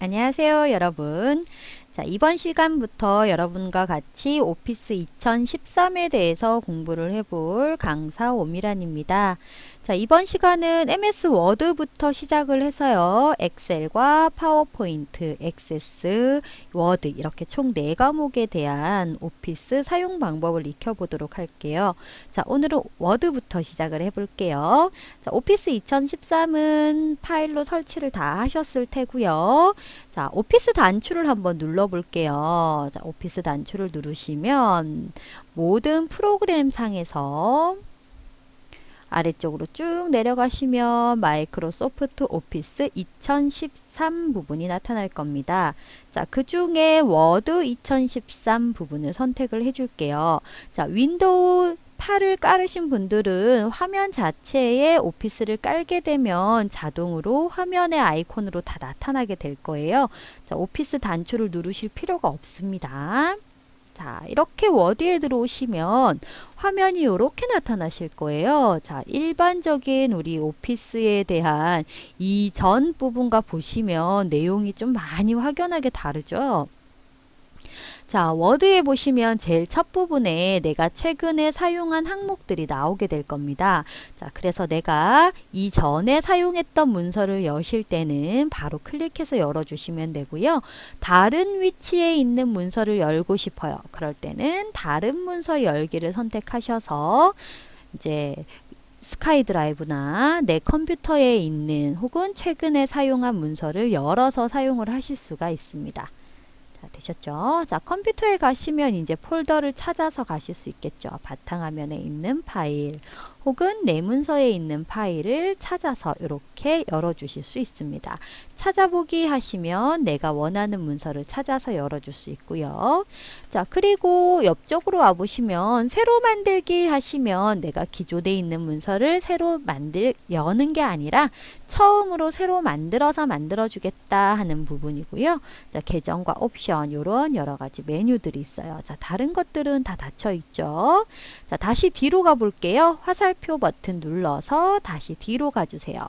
안녕하세요, 여러분. 자, 이번 시간부터 여러분과 같이 오피스 2013에 대해서 공부를 해볼 강사 오미란입니다. 자, 이번 시간은 MS 워드부터 시작을 해서요. 엑셀과 파워포인트, 액세스, 워드 이렇게 총 4과목에 대한 오피스 사용 방법을 익혀보도록 할게요. 자, 오늘은 워드부터 시작을 해볼게요. 자, 오피스 2013은 파일로 설치를 다 하셨을 테고요. 자, 오피스 단추를 한번 눌러볼게요. 자, 오피스 단추를 누르시면 모든 프로그램 상에서 아래쪽으로 쭉 내려가시면 마이크로소프트 오피스 2013 부분이 나타날 겁니다. 자, 그 중에 워드 2013 부분을 선택을 해줄게요. 자, 윈도우 8을 깔으신 분들은 화면 자체에 오피스를 깔게 되면 자동으로 화면의 아이콘으로 다 나타나게 될 거예요. 자, 오피스 단추를 누르실 필요가 없습니다. 자, 이렇게 워드에 들어오시면 화면이 이렇게 나타나실 거예요. 자, 일반적인 우리 오피스에 대한 이전 부분과 보시면 내용이 좀 많이 확연하게 다르죠. 자, 워드에 보시면 제일 첫 부분에 내가 최근에 사용한 항목들이 나오게 될 겁니다. 자, 그래서 내가 이전에 사용했던 문서를 여실 때는 바로 클릭해서 열어주시면 되고요. 다른 위치에 있는 문서를 열고 싶어요. 그럴 때는 다른 문서 열기를 선택하셔서 이제 스카이 드라이브나 내 컴퓨터에 있는 혹은 최근에 사용한 문서를 열어서 사용을 하실 수가 있습니다. 자, 되셨죠? 자, 컴퓨터에 가시면 이제 폴더를 찾아서 가실 수 있겠죠. 바탕화면에 있는 파일 혹은 내 문서에 있는 파일을 찾아서 이렇게 열어주실 수 있습니다. 찾아보기 하시면 내가 원하는 문서를 찾아서 열어줄 수 있고요. 자, 그리고 옆쪽으로 와보시면 새로 만들기 하시면 내가 기존에 있는 문서를 새로 여는 게 아니라 처음으로 새로 만들어주겠다 하는 부분이고요. 자, 계정과 옵션 이런 여러 가지 메뉴들이 있어요. 자, 다른 것들은 다 닫혀 있죠. 자, 다시 뒤로 가볼게요. 화살표 버튼 눌러서 다시 뒤로 가주세요.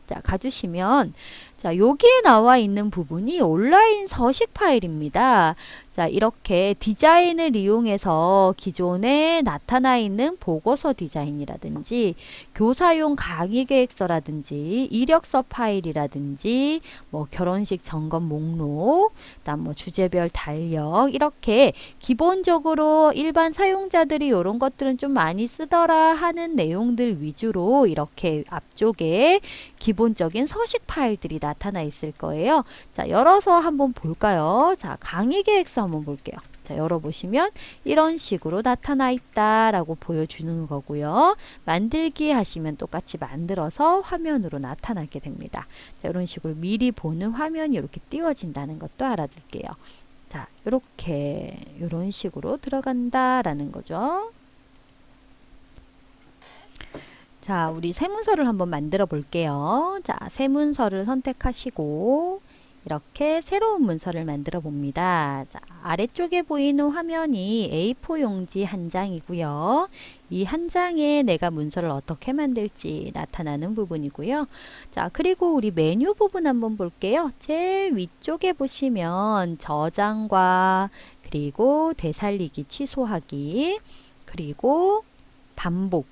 자, 가주시면 자, 여기에 나와 있는 부분이 온라인 서식 파일입니다. 자, 이렇게 디자인을 이용해서 기존에 나타나 있는 보고서 디자인이라든지 교사용 강의 계획서라든지 이력서 파일이라든지 뭐 결혼식 점검 목록, 그다음 뭐 주제별 달력 이렇게 기본적으로 일반 사용자들이 이런 것들은 좀 많이 쓰더라 하는 내용들 위주로 이렇게 앞쪽에 기본적인 서식 파일들이 나타나 있을 거예요. 자, 열어서 한번 볼까요? 자, 강의 계획서 한번 볼게요. 자, 열어보시면 이런 식으로 나타나 있다라고 보여주는 거고요. 만들기 하시면 똑같이 만들어서 화면으로 나타나게 됩니다. 자, 이런 식으로 미리 보는 화면이 이렇게 띄워진다는 것도 알아둘게요. 자, 이렇게 이런 식으로 들어간다라는 거죠. 자, 우리 새 문서를 한번 만들어 볼게요. 자, 새 문서를 선택하시고 이렇게 새로운 문서를 만들어 봅니다. 자, 아래쪽에 보이는 화면이 A4 용지 한 장이고요. 이 한 장에 내가 문서를 어떻게 만들지 나타나는 부분이고요. 자, 그리고 우리 메뉴 부분 한번 볼게요. 제일 위쪽에 보시면 저장과 그리고 되살리기, 취소하기, 그리고 반복,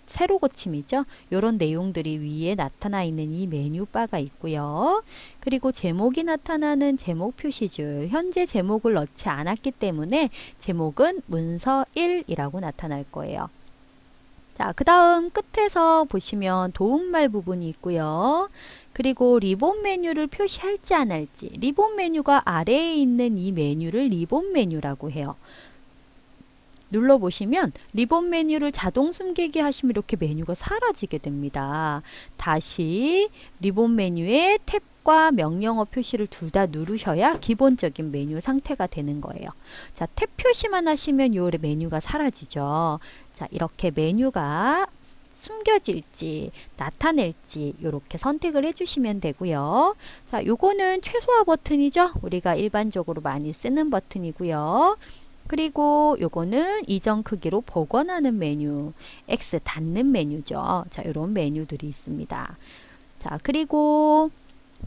새로 고침이죠. 이런 내용들이 위에 나타나 있는 이 메뉴바가 있고요. 그리고 제목이 나타나는 제목 표시줄, 현재 제목을 넣지 않았기 때문에 제목은 문서 1이라고 나타날 거예요. 자, 그 다음 끝에서 보시면 도움말 부분이 있고요. 그리고 리본 메뉴를 표시할지 안 할지, 리본 메뉴가 아래에 있는 이 메뉴를 리본 메뉴라고 해요. 눌러보시면 리본 메뉴를 자동 숨기기 하시면 이렇게 메뉴가 사라지게 됩니다. 다시 리본 메뉴에 탭과 명령어 표시를 둘 다 누르셔야 기본적인 메뉴 상태가 되는 거예요. 자, 탭 표시만 하시면 요 메뉴가 사라지죠. 자, 이렇게 메뉴가 숨겨질지 나타낼지 이렇게 선택을 해주시면 되고요. 자, 요거는 최소화 버튼이죠. 우리가 일반적으로 많이 쓰는 버튼이고요. 그리고 요거는 이전 크기로 복원하는 메뉴, X 닫는 메뉴죠. 자, 이런 메뉴들이 있습니다. 자, 그리고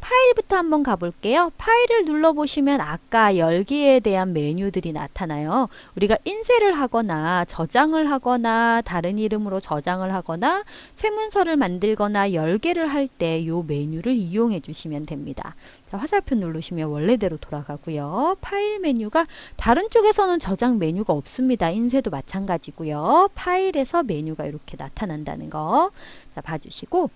파일부터 한번 가볼게요. 파일을 눌러보시면 아까 열기에 대한 메뉴들이 나타나요. 우리가 인쇄를 하거나 저장을 하거나 다른 이름으로 저장을 하거나 새 문서를 만들거나 열개를 할 때 이 메뉴를 이용해 주시면 됩니다. 자, 화살표 누르시면 원래대로 돌아가고요. 파일 메뉴가 다른 쪽에서는 저장 메뉴가 없습니다. 인쇄도 마찬가지고요. 파일에서 메뉴가 이렇게 나타난다는 거 자, 봐주시고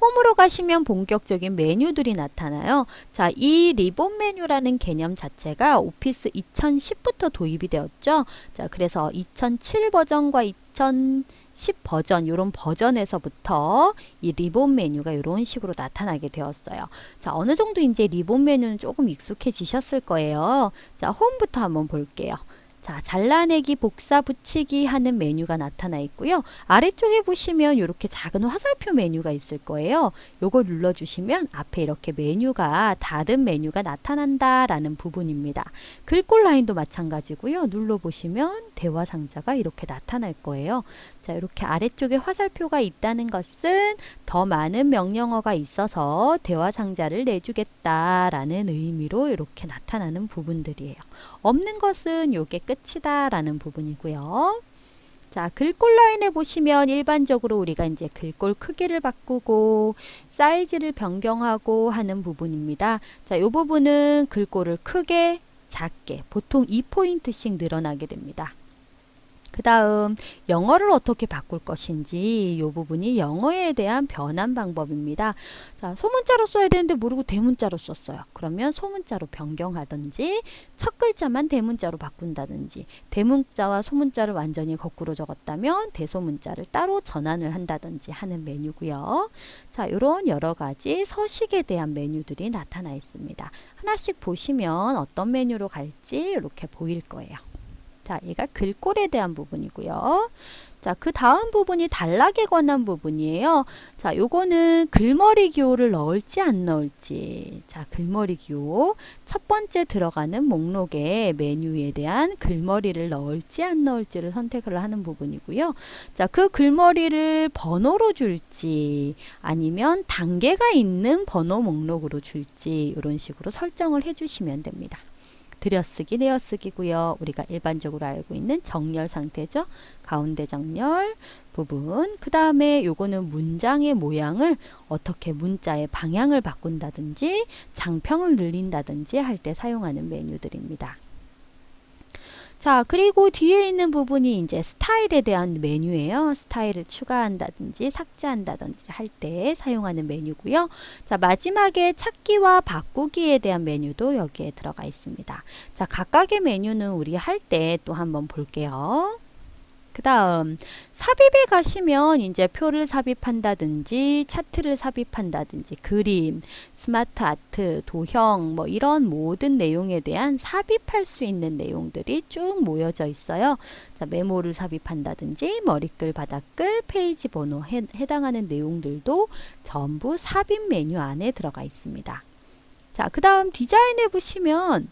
홈으로 가시면 본격적인 메뉴들이 나타나요. 자, 이 리본 메뉴라는 개념 자체가 오피스 2010부터 도입이 되었죠. 자, 그래서 2007 버전과 2010 버전, 이런 버전에서부터 이 리본 메뉴가 이런 식으로 나타나게 되었어요. 자, 어느 정도 이제 리본 메뉴는 조금 익숙해지셨을 거예요. 자, 홈부터 한번 볼게요. 자, 잘라내기, 복사, 붙이기 하는 메뉴가 나타나 있고요. 아래쪽에 보시면 이렇게 작은 화살표 메뉴가 있을 거예요. 요걸 눌러주시면 앞에 이렇게 메뉴가 다른 메뉴가 나타난다라는 부분입니다. 글꼴 라인도 마찬가지고요. 눌러보시면 대화 상자가 이렇게 나타날 거예요. 자, 이렇게 아래쪽에 화살표가 있다는 것은 더 많은 명령어가 있어서 대화 상자를 내주겠다라는 의미로 이렇게 나타나는 부분들이에요. 없는 것은 요게 끝이다 라는 부분이고요. 자, 글꼴 라인에 보시면 일반적으로 우리가 이제 글꼴 크기를 바꾸고 사이즈를 변경하고 하는 부분입니다. 자, 요 부분은 글꼴을 크게, 작게, 보통 2포인트씩 늘어나게 됩니다. 그 다음 영어를 어떻게 바꿀 것인지 이 부분이 영어에 대한 변환 방법입니다. 자, 소문자로 써야 되는데 모르고 대문자로 썼어요. 그러면 소문자로 변경하든지 첫 글자만 대문자로 바꾼다든지 대문자와 소문자를 완전히 거꾸로 적었다면 대소문자를 따로 전환을 한다든지 하는 메뉴고요. 자, 이런 여러 가지 서식에 대한 메뉴들이 나타나 있습니다. 하나씩 보시면 어떤 메뉴로 갈지 이렇게 보일 거예요. 자, 얘가 글꼴에 대한 부분이고요. 자, 그 다음 부분이 단락에 관한 부분이에요. 자, 요거는 글머리 기호를 넣을지 안 넣을지. 자, 글머리 기호. 첫 번째 들어가는 목록에 메뉴에 대한 글머리를 넣을지 안 넣을지를 선택을 하는 부분이고요. 자, 그 글머리를 번호로 줄지 아니면 단계가 있는 번호 목록으로 줄지 이런 식으로 설정을 해주시면 됩니다. 들여쓰기, 내어쓰기고요. 우리가 일반적으로 알고 있는 정렬 상태죠. 가운데 정렬 부분. 그 다음에 요거는 문장의 모양을 어떻게 문자의 방향을 바꾼다든지 장평을 늘린다든지 할 때 사용하는 메뉴들입니다. 자, 그리고 뒤에 있는 부분이 이제 스타일에 대한 메뉴예요. 스타일을 추가한다든지 삭제한다든지 할 때 사용하는 메뉴고요. 자, 마지막에 찾기와 바꾸기에 대한 메뉴도 여기에 들어가 있습니다. 자, 각각의 메뉴는 우리 할 때 또 한번 볼게요. 그 다음 삽입에 가시면 이제 표를 삽입한다든지 차트를 삽입한다든지 그림, 스마트 아트, 도형 뭐 이런 모든 내용에 대한 삽입할 수 있는 내용들이 쭉 모여져 있어요. 자, 메모를 삽입한다든지 머리글, 바닥글, 페이지 번호 해당하는 내용들도 전부 삽입 메뉴 안에 들어가 있습니다. 자, 그 다음 디자인에 보시면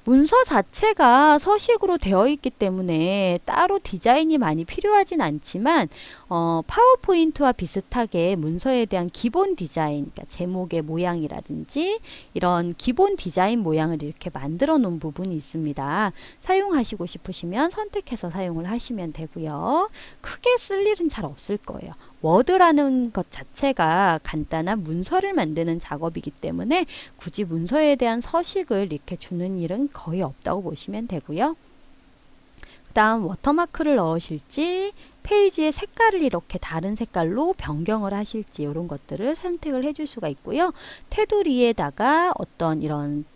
문서 자체가 서식으로 되어 있기 때문에 따로 디자인이 많이 필요하진 않지만 파워포인트와 비슷하게 문서에 대한 기본 디자인, 그러니까 제목의 모양이라든지 이런 기본 디자인 모양을 이렇게 만들어 놓은 부분이 있습니다. 사용하시고 싶으시면 선택해서 사용을 하시면 되고요. 크게 쓸 일은 잘 없을 거예요. 워드라는 것 자체가 간단한 문서를 만드는 작업이기 때문에 굳이 문서에 대한 서식을 이렇게 주는 일은 거의 없다고 보시면 되고요. 그 다음 워터마크를 넣으실지 페이지의 색깔을 이렇게 다른 색깔로 변경을 하실지 이런 것들을 선택을 해줄 수가 있고요. 테두리에다가 어떤 이런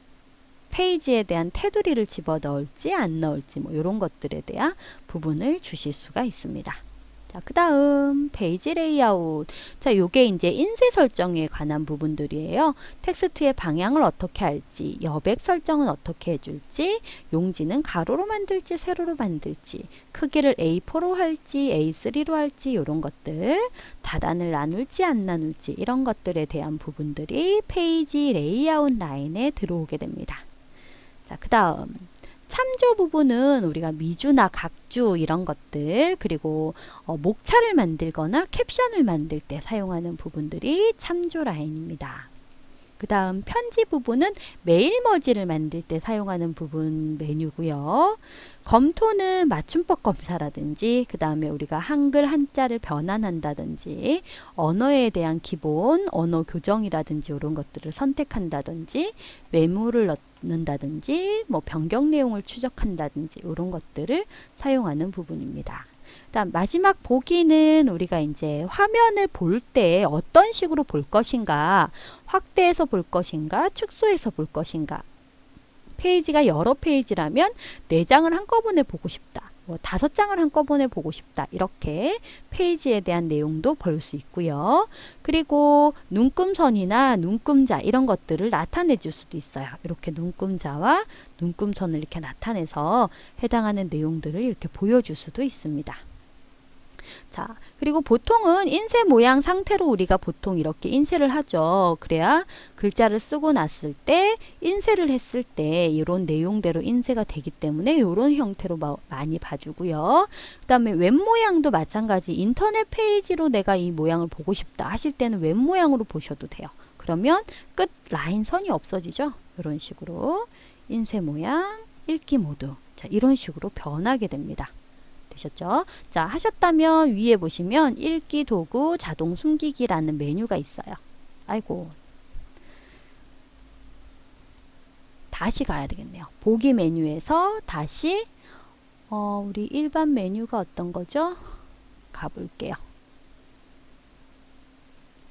페이지에 대한 테두리를 집어 넣을지 안 넣을지 뭐 이런 것들에 대한 부분을 주실 수가 있습니다. 자, 그 다음 페이지 레이아웃. 자, 요게 이제 인쇄 설정에 관한 부분들이에요. 텍스트의 방향을 어떻게 할지, 여백 설정은 어떻게 해줄지, 용지는 가로로 만들지 세로로 만들지, 크기를 A4로 할지 A3로 할지 이런 것들, 다단을 나눌지 안 나눌지 이런 것들에 대한 부분들이 페이지 레이아웃 라인에 들어오게 됩니다. 자, 그 다음 참조 부분은 우리가 미주나 각주 이런 것들 그리고 목차를 만들거나 캡션을 만들 때 사용하는 부분들이 참조 라인입니다. 그 다음 편지 부분은 메일머지를 만들 때 사용하는 부분 메뉴고요. 검토는 맞춤법 검사라든지 그 다음에 우리가 한글 한자를 변환한다든지 언어에 대한 기본 언어 교정이라든지 이런 것들을 선택한다든지 메모를 넣는다든지 뭐 변경 내용을 추적한다든지 이런 것들을 사용하는 부분입니다. 다음 마지막 보기는 우리가 이제 화면을 볼 때 어떤 식으로 볼 것인가, 확대해서 볼 것인가, 축소해서 볼 것인가. 페이지가 여러 페이지라면 4장을 한꺼번에 보고 싶다. 뭐 5장을 한꺼번에 보고 싶다. 이렇게 페이지에 대한 내용도 볼 수 있고요. 그리고 눈금선이나 눈금자 이런 것들을 나타내 줄 수도 있어요. 이렇게 눈금자와 눈금선을 이렇게 나타내서 해당하는 내용들을 이렇게 보여줄 수도 있습니다. 자, 그리고 보통은 인쇄 모양 상태로 우리가 보통 이렇게 인쇄를 하죠. 그래야 글자를 쓰고 났을 때 인쇄를 했을 때 이런 내용대로 인쇄가 되기 때문에 이런 형태로 많이 봐주고요. 그 다음에 웹 모양도 마찬가지. 인터넷 페이지로 내가 이 모양을 보고 싶다 하실 때는 웹 모양으로 보셔도 돼요. 그러면 끝 라인 선이 없어지죠. 이런 식으로 인쇄 모양, 읽기 모드. 자, 이런 식으로 변하게 됩니다. 되셨죠? 자, 하셨다면 위에 보시면 읽기 도구 자동 숨기기라는 메뉴가 있어요. 아이고. 다시 가야 되겠네요. 보기 메뉴에서 다시 우리 일반 메뉴가 어떤 거죠? 가볼게요.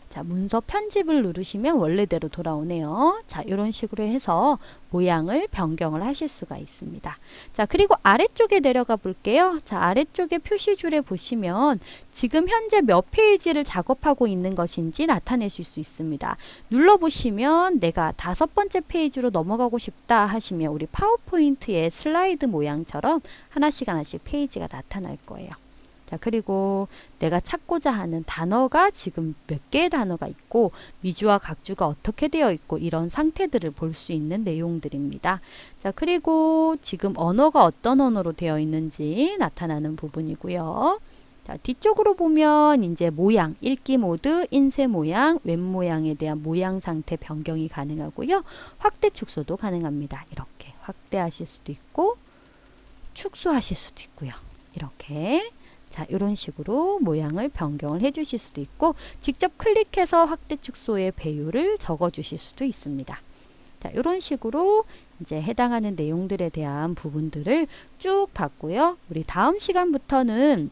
자, 문서 편집을 누르시면 원래대로 돌아오네요. 자, 이런 식으로 해서 모양을 변경을 하실 수가 있습니다. 자, 그리고 아래쪽에 내려가 볼게요. 자, 아래쪽에 표시줄에 보시면 지금 현재 몇 페이지를 작업하고 있는 것인지 나타내실 수 있습니다. 눌러보시면 내가 5번째 페이지로 넘어가고 싶다 하시면 우리 파워포인트의 슬라이드 모양처럼 하나씩 하나씩 페이지가 나타날 거예요. 자, 그리고 내가 찾고자 하는 단어가 지금 몇 개의 단어가 있고 미주와 각주가 어떻게 되어 있고 이런 상태들을 볼 수 있는 내용들입니다. 자, 그리고 지금 언어가 어떤 언어로 되어 있는지 나타나는 부분이고요. 자, 뒤쪽으로 보면 이제 모양, 읽기 모드, 인쇄 모양, 웹 모양에 대한 모양 상태 변경이 가능하고요. 확대 축소도 가능합니다. 이렇게 확대하실 수도 있고 축소하실 수도 있고요. 이렇게 자, 이런 식으로 모양을 변경을 해 주실 수도 있고 직접 클릭해서 확대 축소의 배율을 적어 주실 수도 있습니다. 자, 이런 식으로 이제 해당하는 내용들에 대한 부분들을 쭉 봤고요. 우리 다음 시간부터는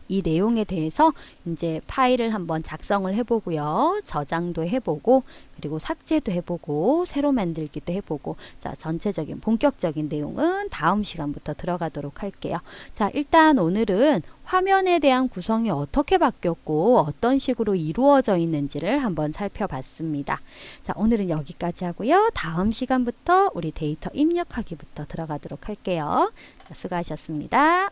이 내용에 대해서 이제 파일을 한번 작성을 해보고요. 저장도 해보고 그리고 삭제도 해보고 새로 만들기도 해보고 자, 전체적인 본격적인 내용은 다음 시간부터 들어가도록 할게요. 자, 일단 오늘은 화면에 대한 구성이 어떻게 바뀌었고 어떤 식으로 이루어져 있는지를 한번 살펴봤습니다. 자, 오늘은 여기까지 하고요. 다음 시간부터 우리 데이터 입력하기부터 들어가도록 할게요. 자, 수고하셨습니다.